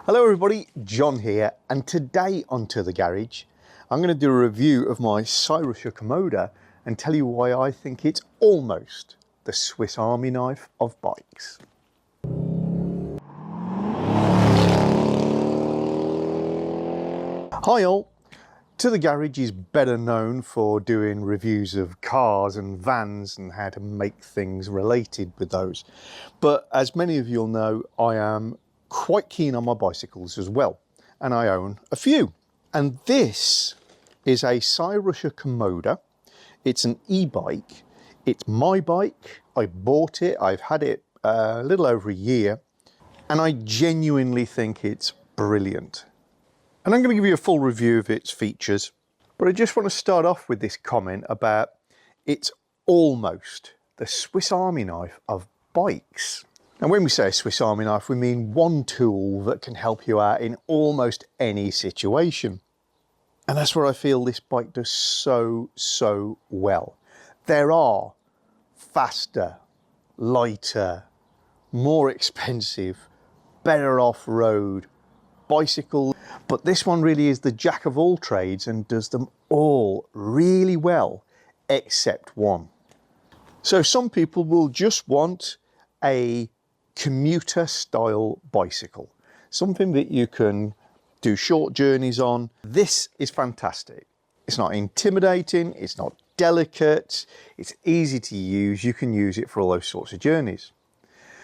Hello everybody, John here, and today onto the garage I'm going to do a review of my Cyrusher Kommoda and tell you why I think it's almost the Swiss Army knife of bikes. Hi all! To the Garage is better known for doing reviews of cars and vans and how to make things related with those. But as many of you'll know, I am quite keen on my bicycles as well, and I own a few. And this is a Cyrusher Kommoda. It's an e-bike. It's my bike. I bought it. I've had it a little over a year, and I genuinely think it's brilliant. And I'm going to give you a full review of its features, but I just want to start off with this comment about it's almost the Swiss Army knife of bikes. And when we say a Swiss Army knife, we mean one tool that can help you out in almost any situation. And that's where I feel this bike does so well. There are faster, lighter, more expensive, better off-road bicycle, but this one really is the jack of all trades and does them all really well, except one. So some people will just want a commuter style bicycle, something that you can do short journeys on. This is fantastic. It's not intimidating, it's not delicate, it's easy to use. You can use it for all those sorts of journeys.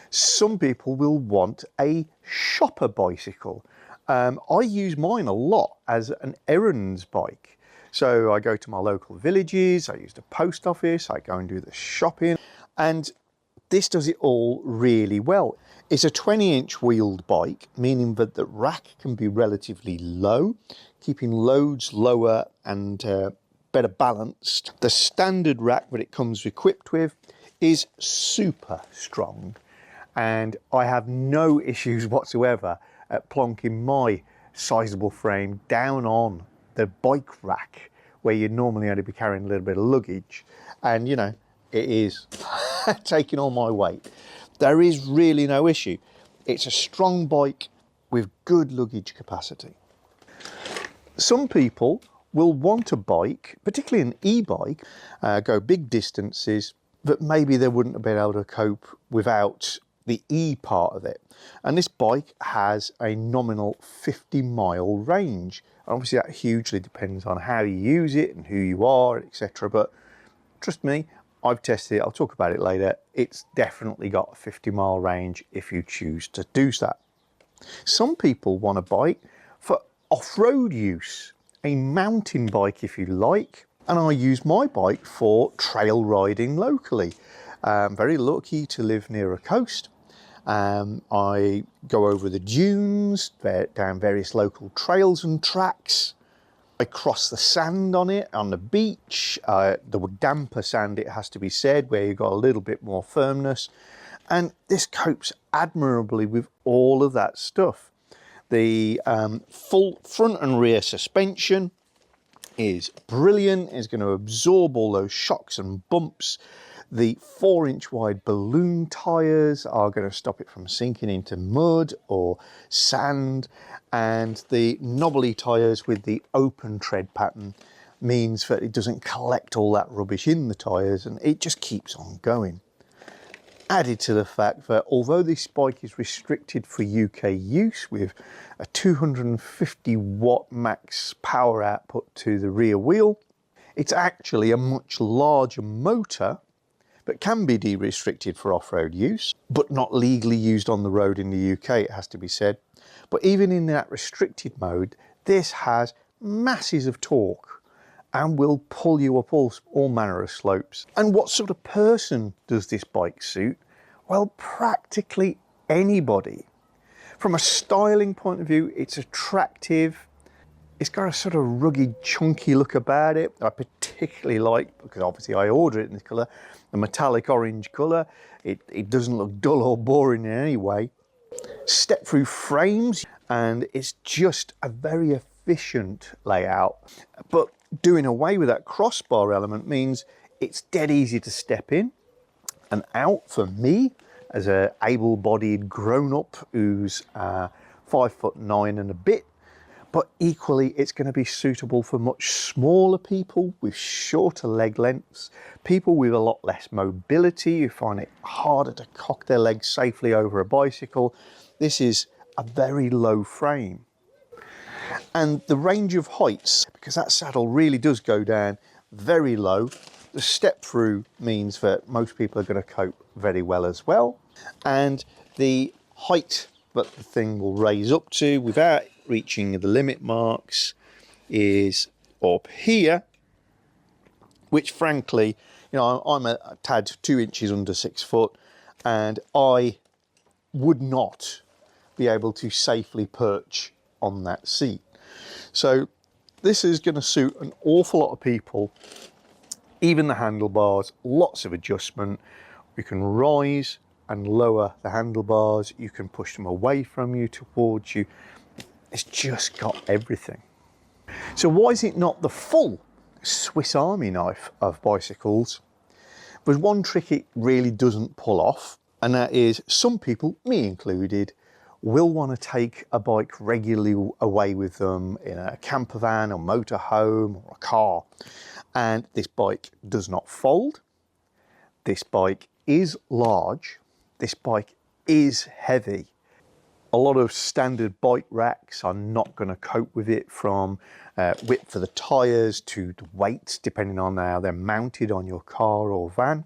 Some people will want a shopper bicycle. I use mine a lot as an errands bike. So I go to my local villages, I use the post office, I go and do the shopping, and this does it all really well. It's a 20-inch wheeled bike, meaning that the rack can be relatively low, keeping loads lower and better balanced. The standard rack that it comes equipped with is super strong, and I have no issues whatsoever at plonking my sizable frame down on the bike rack where you'd normally only be carrying a little bit of luggage, and you know, it is taking all my weight. There is really no issue. It's a strong bike with good luggage capacity. Some people will want a bike, particularly an e-bike, go big distances that maybe they wouldn't have been able to cope without the E part of it. And this bike has a nominal 50-mile range. Obviously that hugely depends on how you use it and who you are, etc. But trust me, I've tested it, I'll talk about it later. It's definitely got a 50-mile range if you choose to do that. Some people want a bike for off-road use, a mountain bike if you like, and I use my bike for trail riding locally. I'm very lucky to live near a coast. I go over the dunes, down various local trails and tracks. I cross the sand on it, on the beach, the damper sand, it has to be said, where you've got a little bit more firmness. And this copes admirably with all of that stuff. The full front and rear suspension is brilliant, it's going to absorb all those shocks and bumps. The 4-inch wide balloon tyres are going to stop it from sinking into mud or sand, and the knobbly tyres with the open tread pattern means that it doesn't collect all that rubbish in the tyres and it just keeps on going. Added to the fact that although this bike is restricted for UK use with a 250 watt max power output to the rear wheel, it's actually a much larger motor but can be de-restricted for off-road use, but not legally used on the road in the UK, it has to be said. But even in that restricted mode, this has masses of torque and will pull you up all manner of slopes. And what sort of person does this bike suit? Well, practically anybody. From a styling point of view, it's attractive. It's got a sort of rugged, chunky look about it. I particularly like, because obviously I order it in this colour, the metallic orange colour. It doesn't look dull or boring in any way. Step-through frames, and it's just a very efficient layout. But doing away with that crossbar element means it's dead easy to step in and out for me as a able-bodied grown-up who's 5'9" and a bit, but equally it's going to be suitable for much smaller people with shorter leg lengths, people with a lot less mobility who find it harder to cock their legs safely over a bicycle. This is a very low frame. And the range of heights, because that saddle really does go down very low, the step through means that most people are going to cope very well as well. And the height that the thing will raise up to without reaching the limit marks is up here, which frankly, you know, I'm a tad 2 inches under 6 foot, and I would not be able to safely perch on that seat. So this is going to suit an awful lot of people. Even the handlebars, lots of adjustment. You can rise and lower the handlebars. You can push them away from you, towards you. It's just got everything. So why is it not the full Swiss Army knife of bicycles? There's one trick it really doesn't pull off, and that is some people, me included, will want to take a bike regularly away with them in a camper van or motorhome or a car. And this bike does not fold. This bike is large. This bike is heavy. A lot of standard bike racks are not going to cope with it, from width for the tyres to the weight, depending on how they're mounted on your car or van.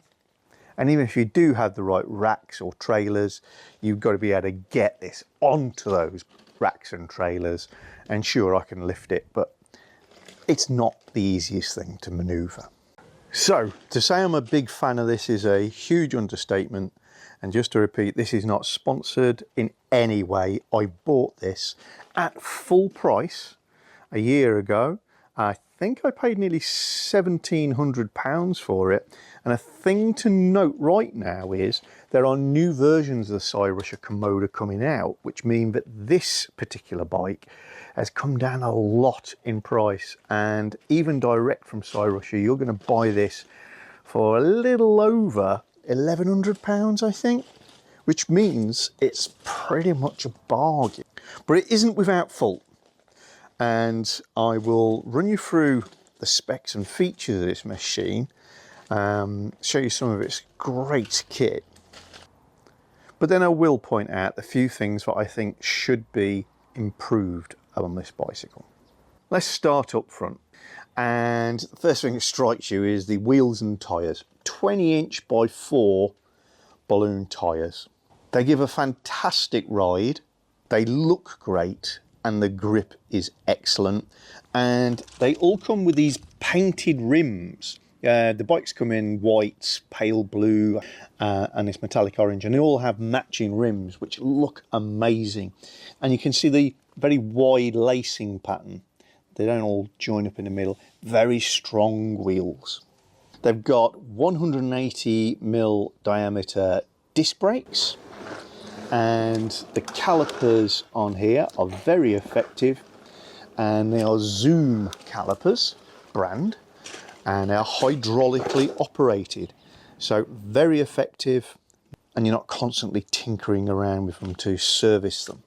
And even if you do have the right racks or trailers, you've got to be able to get this onto those racks and trailers. And sure, I can lift it, but it's not the easiest thing to maneuver. So to say I'm a big fan of this is a huge understatement. And just to repeat, this is not sponsored in any way. I bought this at full price a year ago. I think I paid nearly £1,700 for it. And a thing to note right now is there are new versions of the Cyrusher Kommoda coming out, which mean that this particular bike has come down a lot in price. And even direct from Cyrusher, you're going to buy this for a little over £1,100, I think, which means it's pretty much a bargain. But it isn't without fault. And I will run you through the specs and features of this machine, show you some of its great kit. But then I will point out a few things that I think should be improved on this bicycle. Let's start up front. And the first thing that strikes you is the wheels and tyres. 20" by 4" balloon tyres. They give a fantastic ride. They look great. And the grip is excellent, and they all come with these painted rims. The bikes come in white, pale blue, and this metallic orange, and they all have matching rims which look amazing. And you can see the very wide lacing pattern. They don't all join up in the middle. Very strong wheels. They've got 180mm diameter disc brakes. And the calipers on here are very effective, and they are Zoom calipers brand, and they are hydraulically operated, so very effective, and you're not constantly tinkering around with them to service them.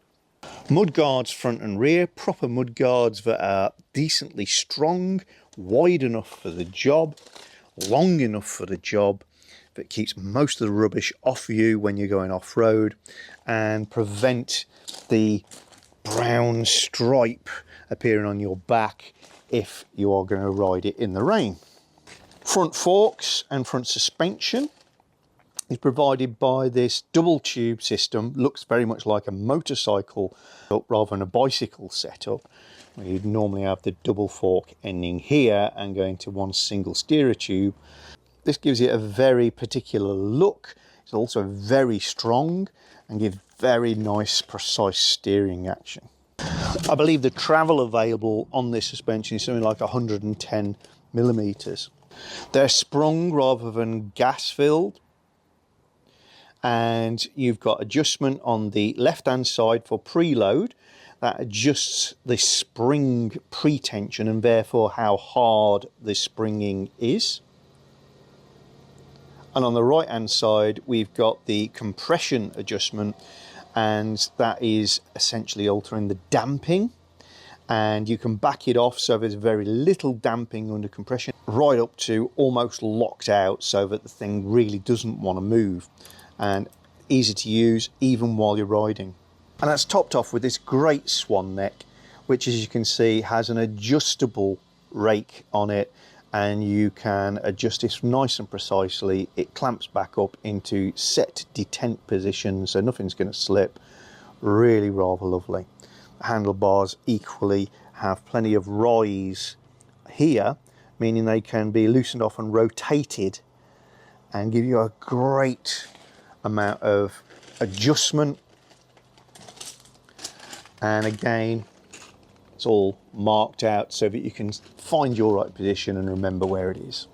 Mud guards front and rear, proper mud guards that are decently strong, wide enough for the job, long enough for the job, that keeps most of the rubbish off you when you're going off-road, and prevent the brown stripe appearing on your back if you are going to ride it in the rain. Front forks and front suspension is provided by this double tube system. Looks very much like a motorcycle rather than a bicycle setup, where you'd normally have the double fork ending here and going to one single steerer tube. This gives it a very particular look. It's also very strong and gives very nice, precise steering action. I believe the travel available on this suspension is something like 110mm. They're sprung rather than gas filled. And you've got adjustment on the left-hand side for preload. That adjusts the spring pre-tension and therefore how hard the springing is. And on the right hand side we've got the compression adjustment, and that is essentially altering the damping, and you can back it off so there's very little damping under compression, right up to almost locked out so that the thing really doesn't want to move, and easy to use even while you're riding. And that's topped off with this great swan neck, which, as you can see, has an adjustable rake on it, and you can adjust this nice and precisely. It clamps back up into set detent position, so nothing's going to slip. Really rather lovely. The handlebars equally have plenty of rise here, meaning they can be loosened off and rotated and give you a great amount of adjustment. And again, it's all marked out so that you can find your right position and remember where it is.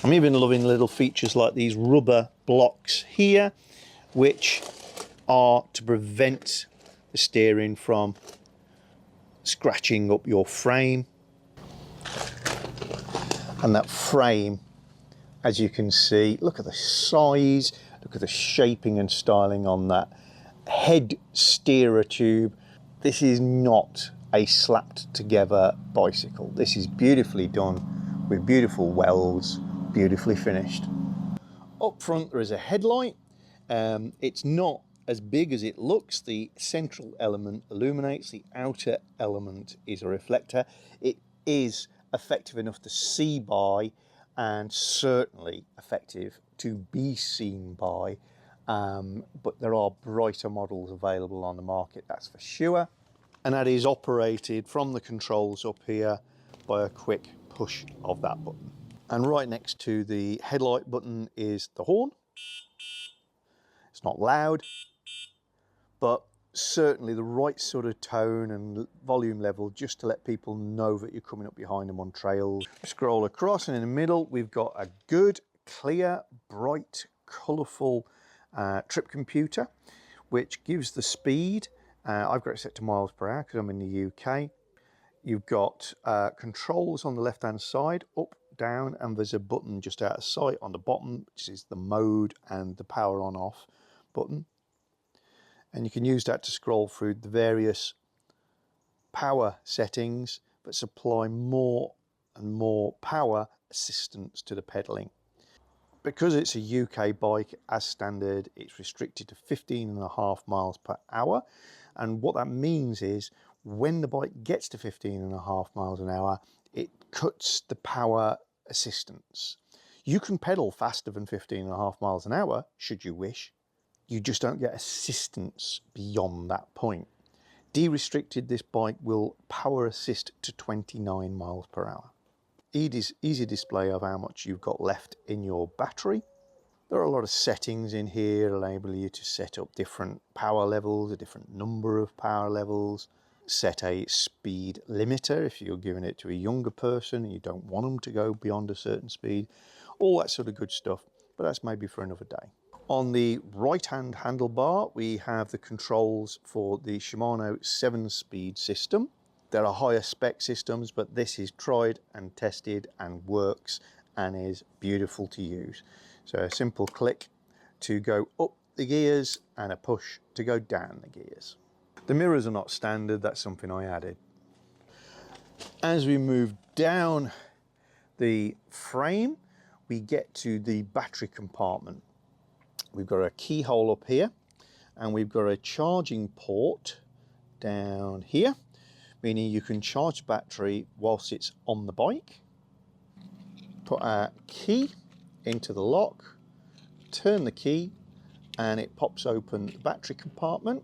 I'm even loving little features like these rubber blocks here, which are to prevent the steering from scratching up your frame. And that frame, as you can see, look at the size, look at the shaping and styling on that head steerer tube. This is not a slapped together bicycle. This is beautifully done with beautiful welds, beautifully finished. Up front there is a headlight. It's not as big as it looks. The central element illuminates, the outer element is a reflector. It is effective enough to see by, and certainly effective to be seen by, but there are brighter models available on the market, that's for sure. And that is operated from the controls up here by a quick push of that button. And right next to the headlight button is the horn. It's not loud, but certainly the right sort of tone and volume level just to let people know that you're coming up behind them on trails. Scroll across, and in the middle we've got a good, clear, bright, colourful trip computer, which gives the speed. I've got it set to miles per hour because I'm in the UK. You've got controls on the left hand side, up, down, and there's a button just out of sight on the bottom, which is the mode and the power on off button. And you can use that to scroll through the various power settings that supply more and more power assistance to the pedalling. Because it's a UK bike, as standard, it's restricted to 15.5 miles per hour. And what that means is when the bike gets to 15.5 miles an hour, it cuts the power assistance. You can pedal faster than 15.5 miles an hour, should you wish. You just don't get assistance beyond that point. De-restricted, this bike will power assist to 29 miles per hour. Easy display of how much you've got left in your battery. There are a lot of settings in here enabling you to set up different power levels, a different number of power levels, set a speed limiter if you're giving it to a younger person and you don't want them to go beyond a certain speed, all that sort of good stuff, but that's maybe for another day. On the right hand handlebar we have the controls for the Shimano 7-speed system. There are higher spec systems, but this is tried and tested and works and is beautiful to use. So a simple click to go up the gears and a push to go down the gears. The mirrors are not standard, that's something I added. As we move down the frame, we get to the battery compartment. We've got a keyhole up here and we've got a charging port down here, meaning you can charge the battery whilst it's on the bike. Put our key into the lock, turn the key, and it pops open the battery compartment.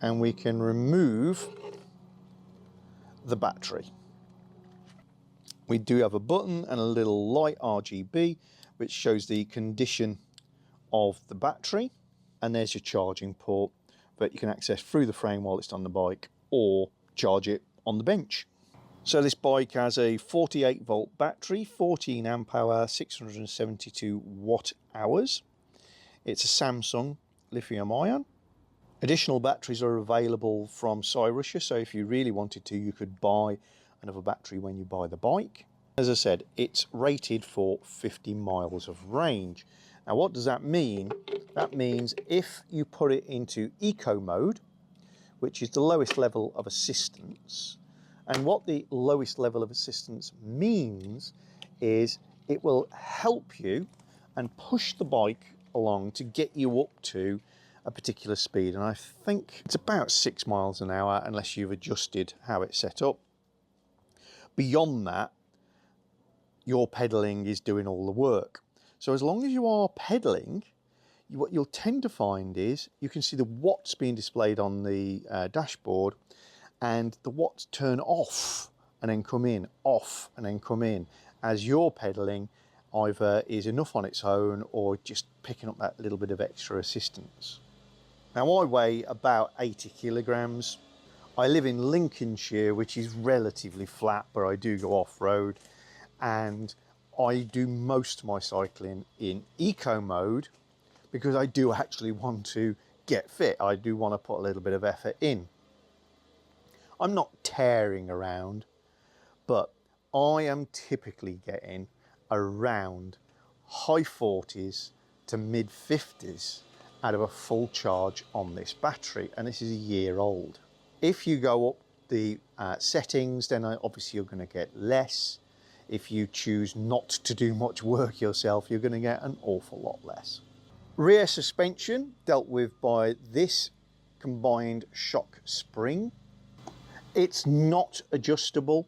And we can remove the battery. We do have a button and a little light RGB, which shows the condition of the battery. And there's your charging port that you can access through the frame while it's on the bike or charge it on the bench. So this bike has a 48 volt battery, 14 amp hour, 672 watt hours. It's a Samsung lithium ion. Additional batteries are available from Cyrusher, so if you really wanted to, you could buy another battery when you buy the bike. As I said, it's rated for 50 miles of range. Now what does that mean? That means if you put it into eco mode, which is the lowest level of assistance, and what the lowest level of assistance means is it will help you and push the bike along to get you up to a particular speed, and I think it's about 6 miles an hour unless you've adjusted how it's set up. Beyond that, your pedaling is doing all the work. So as long as you are pedaling, what you'll tend to find is you can see the watts being displayed on the dashboard, and the watts turn off and then come in, off and then come in, as your pedaling either is enough on its own or just picking up that little bit of extra assistance. Now I weigh about 80 kilograms. I live in Lincolnshire, which is relatively flat, but I do go off-road, and I do most of my cycling in eco mode because I do actually want to get fit. I do want to put a little bit of effort in. I'm not tearing around, but I am typically getting around high 40s to mid 50s out of a full charge on this battery, and this is a year old. If you go up the settings, then obviously you're going to get less. If you choose not to do much work yourself, you're going to get an awful lot less. Rear suspension dealt with by this combined shock spring. It's not adjustable,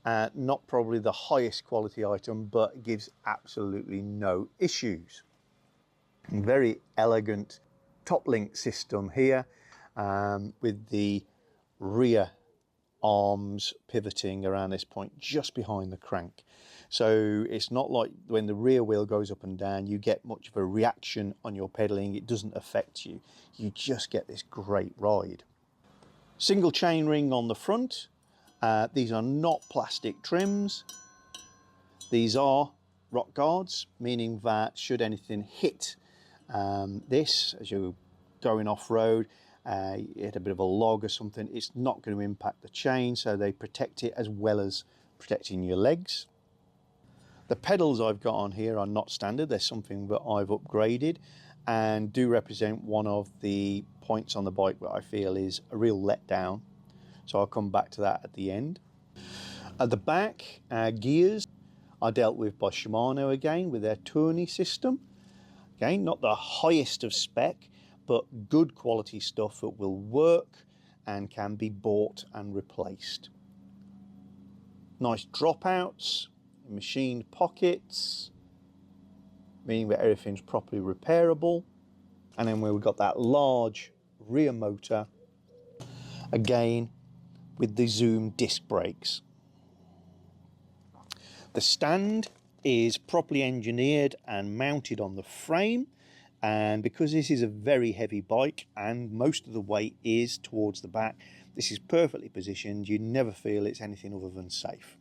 not probably the highest quality item, but it gives absolutely no issues. Very elegant top link system here, with the rear arms pivoting around this point just behind the crank. So it's not like when the rear wheel goes up and down you get much of a reaction on your pedaling. It doesn't affect you. You just get this great ride. Single chain ring on the front. These are not plastic trims. These are rock guards, meaning that should anything hit this as you're going off-road, you hit a bit of a log or something, it's not going to impact the chain, so they protect it as well as protecting your legs. The pedals I've got on here are not standard. They're something that I've upgraded and do represent one of the points on the bike that I feel is a real letdown, so I'll come back to that at the end. At the back, gears are dealt with by Shimano again with their tourney system. Again, not the highest of spec, but good quality stuff that will work and can be bought and replaced. Nice dropouts, machined pockets, meaning that everything's properly repairable. And then we've got that large rear motor, again with the Zoom disc brakes. The stand is properly engineered and mounted on the frame, and because this is a very heavy bike and most of the weight is towards the back, this is perfectly positioned. You never feel it's anything other than safe.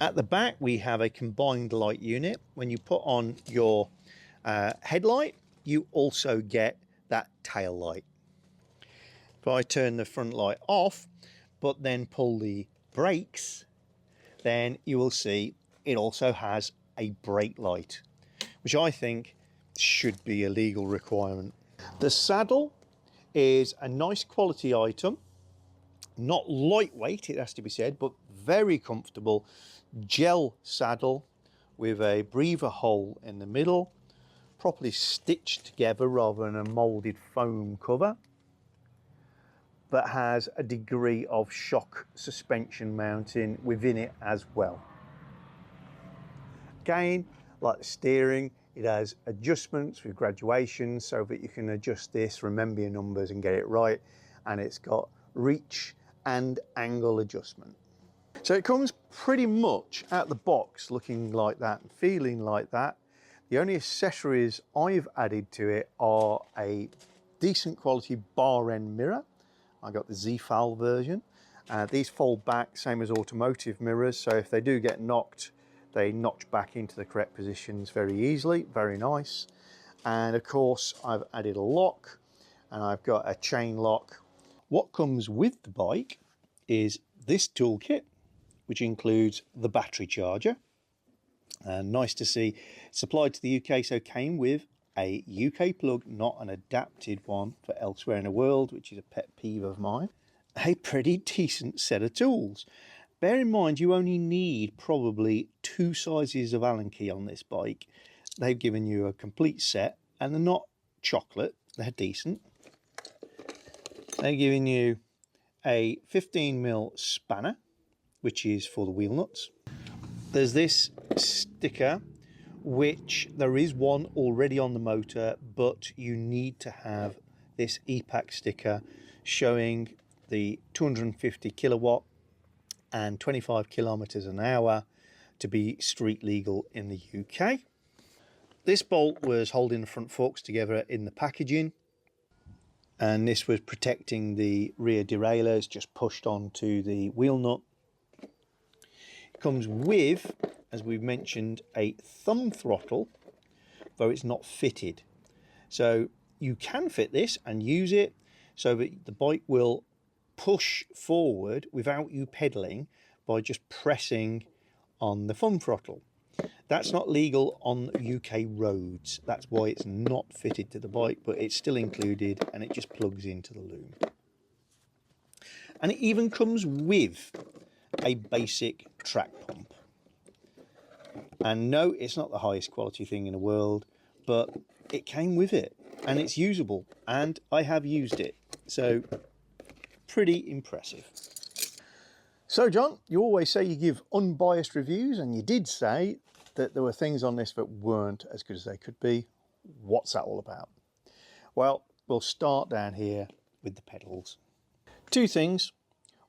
At the back we have a combined light unit. When you put on your headlight, you also get that tail light. If I turn the front light off but then pull the brakes, then you will see it also has a brake light, which I think should be a legal requirement. The saddle is a nice quality item, not lightweight, it has to be said, but very comfortable gel saddle with a breather hole in the middle, properly stitched together rather than a molded foam cover, that has a degree of shock suspension mounting within it as well. Again, like the steering, it has adjustments with graduations so that you can adjust this, remember your numbers and get it right, and it's got reach and angle adjustment. So it comes pretty much out the box looking like that and feeling like that. The only accessories I've added to it are a decent quality bar end mirror. I got the Z-Fal version. These fold back, same as automotive mirrors, so if they do get knocked, they notch back into the correct positions very easily. Very nice. And of course I've added a lock, and I've got a chain lock. What comes with the bike is this toolkit, which includes the battery charger, And nice to see, supplied to the UK, so came with a UK plug, not an adapted one for elsewhere in the world, which is a pet peeve of mine. A pretty decent set of tools. Bear in mind, you only need probably 2 sizes of Allen key on this bike. They've given you a complete set, and they're not chocolate, they're decent. They're giving you a 15mm spanner, which is for the wheel nuts. There's this sticker, which there is one already on the motor, but you need to have this EPAC sticker showing the 250 kilowatt and 25 kilometers an hour to be street legal in the UK. This bolt was holding the front forks together in the packaging, and this was protecting the rear derailleurs just pushed onto the wheel nut. It comes with, as we've mentioned, a thumb throttle, though it's not fitted. So you can fit this and use it so that the bike will push forward without you pedaling by just pressing on the thumb throttle. That's not legal on UK roads. That's why it's not fitted to the bike, but it's still included and it just plugs into the loom. And it even comes with a basic track pump. And no, it's not the highest quality thing in the world, but it came with it and it's usable, and I have used it. So pretty impressive. So John, you always say you give unbiased reviews, and you did say that there were things on this that weren't as good as they could be. What's that all about? Well, we'll start down here with the pedals. 2 things.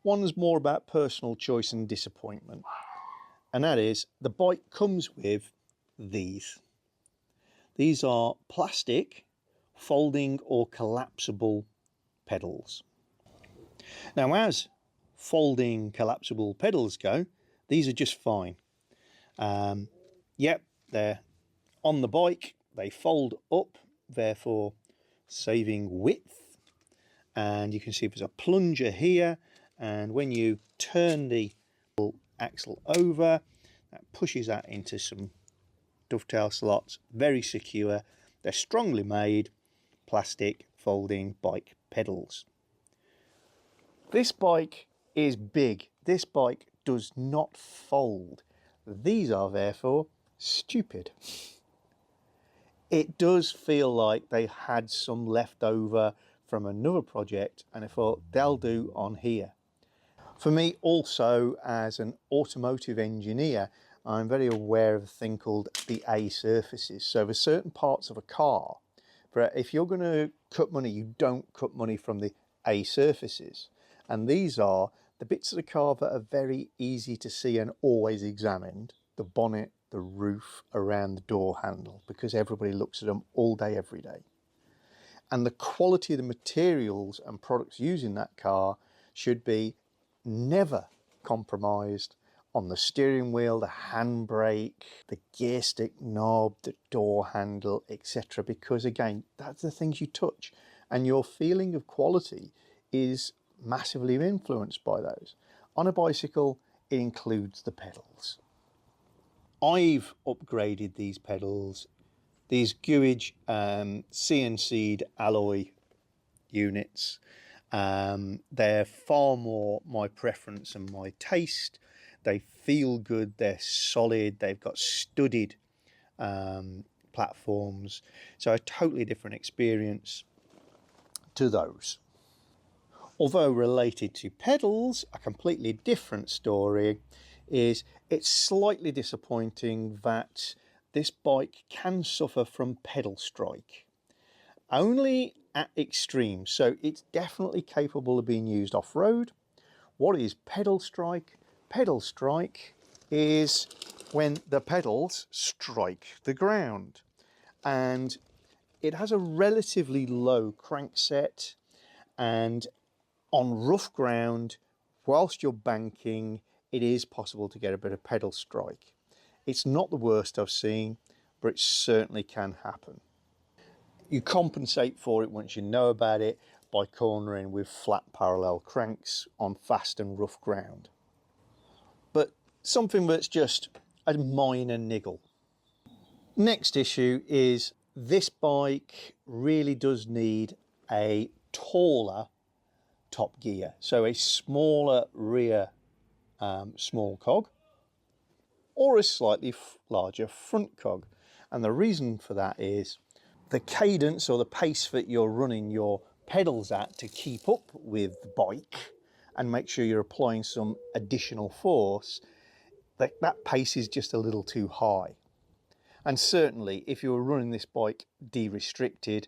One is more about personal choice and disappointment, and that is the bike comes with these. These are plastic, folding or collapsible pedals. Now, as folding collapsible pedals go, these are just fine. Yep, they're on the bike, they fold up, therefore saving width. And you can see there's a plunger here, and when you turn the axle over, that pushes that into some dovetail slots. Very secure. They're strongly made plastic folding bike pedals. This bike is big. This bike does not fold. These are therefore stupid. It does feel like they had some left over from another project, and I thought they'll do on here. For me, also as an automotive engineer, I'm very aware of a thing called the A surfaces. So there's certain parts of a car, but if you're going to cut money, you don't cut money from the A surfaces. And these are the bits of the car that are very easy to see and always examined: the bonnet, the roof, around the door handle, because everybody looks at them all day, every day. And the quality of the materials and products used in that car should be never compromised on the steering wheel, the handbrake, the gear stick knob, the door handle, etc. Because again, that's the things you touch, and your feeling of quality is massively influenced by those. On a bicycle, it includes the pedals. I've upgraded these pedals, these Guage CNC'd alloy units. They're far more my preference and my taste. They feel good, they're solid, they've got studded platforms, so a totally different experience to those. Although related to pedals, a completely different story is it's slightly disappointing that this bike can suffer from pedal strike. Only at extremes, so it's definitely capable of being used off-road. What is pedal strike? Pedal strike is when the pedals strike the ground, and it has a relatively low crankset, and on rough ground, whilst you're banking, it is possible to get a bit of pedal strike. It's not the worst I've seen, but it certainly can happen. You compensate for it once you know about it by cornering with flat parallel cranks on fast and rough ground. But something that's just a minor niggle. Next issue is this bike really does need a taller top gear, so a smaller rear small cog or a slightly larger front cog. And the reason for that is the cadence or the pace that you're running your pedals at to keep up with the bike and make sure you're applying some additional force, that pace is just a little too high. And certainly if you're running this bike de-restricted,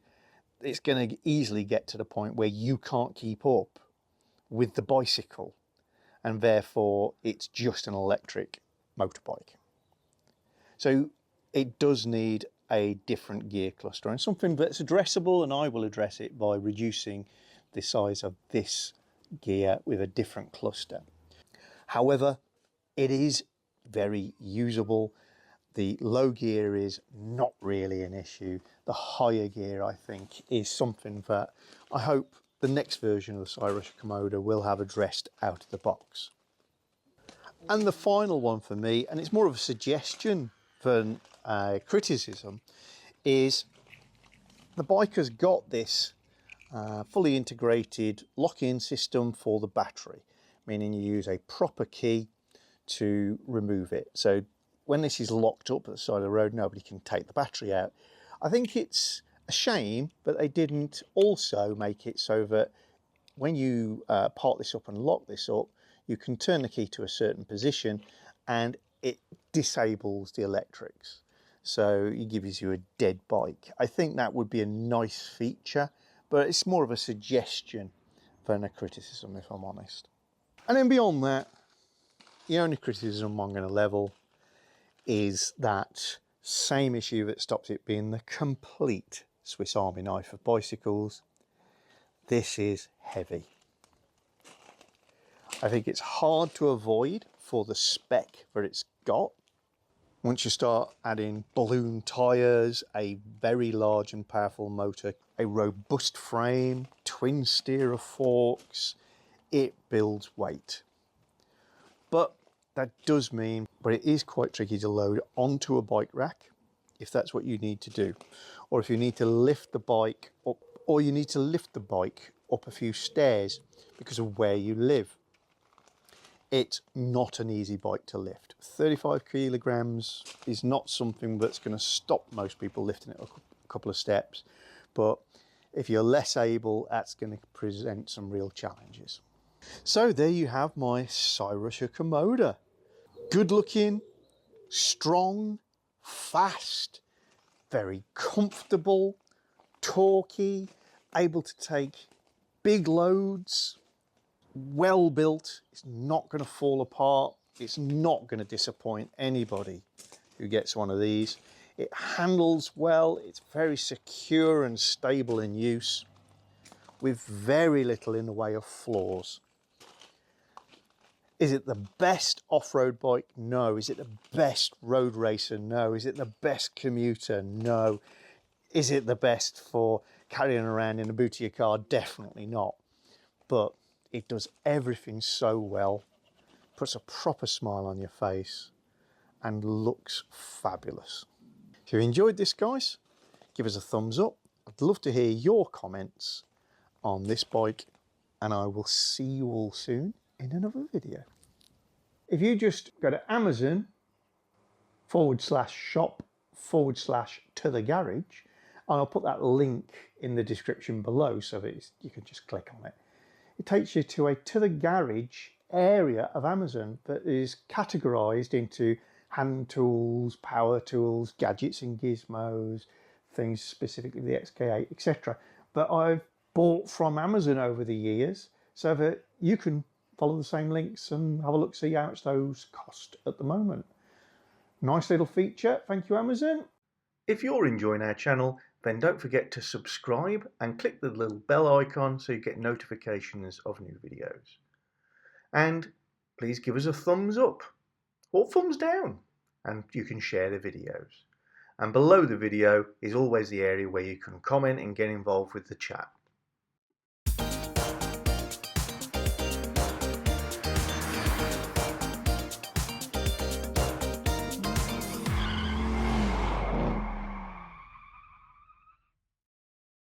it's going to easily get to the point where you can't keep up with the bicycle, and therefore it's just an electric motorbike. So it does need a different gear cluster, and something that's addressable, and I will address it by reducing the size of this gear with a different cluster. However, it is very usable. The low gear is not really an issue. The higher gear, I think, is something that I hope the next version of the Cyrusher Kommoda will have addressed out of the box. And the final one for me, and it's more of a suggestion than criticism, is the bike has got this fully integrated lock-in system for the battery, meaning you use a proper key to remove it. So when this is locked up at the side of the road, nobody can take the battery out. I think it's a shame that they didn't also make it so that when you part this up and lock this up, you can turn the key to a certain position and it disables the electrics. So it gives you a dead bike. I think that would be a nice feature, but it's more of a suggestion than a criticism, if I'm honest. And then beyond that, the only criticism I'm going to level is that same issue that stops it being the complete Swiss Army knife of bicycles. This is heavy. I think it's hard to avoid for the spec that it's got. Once you start adding balloon tyres, a very large and powerful motor, a robust frame, twin steerer forks, it builds weight. But that does mean, but it is quite tricky to load onto a bike rack if that's what you need to do. Or if you need to lift the bike up, or you need to lift the bike up a few stairs because of where you live. It's not an easy bike to lift. 35 kilograms is not something that's going to stop most people lifting it a couple of steps. But if you're less able, that's going to present some real challenges. So there you have my Cyrusher Kommoda. Good looking, strong, fast, very comfortable, torquey, able to take big loads, well built. It's not going to fall apart. It's not going to disappoint anybody who gets one of these. It handles well. It's very secure and stable in use with very little in the way of flaws. Is it the best off-road bike? No. Is it the best road racer? No. Is it the best commuter? No. Is it the best for carrying around in the boot of your car? Definitely not. But it does everything so well, puts a proper smile on your face and looks fabulous. If you enjoyed this, guys, give us a thumbs up. I'd love to hear your comments on this bike, and I will see you all soon in another video. If you just go to Amazon/shop/to-the-garage, and I'll put that link in the description below so that you can just click on it. It takes you to a to-the-garage area of Amazon that is categorized into hand tools, power tools, gadgets and gizmos, things specifically the XK8, etc. that I've bought from Amazon over the years so that you can follow the same links and have a look, see how much those cost at the moment. Nice little feature. Thank you, Amazon. If you're enjoying our channel, then don't forget to subscribe and click the little bell icon so you get notifications of new videos. And please give us a thumbs up or thumbs down, and you can share the videos. And below the video is always the area where you can comment and get involved with the chat.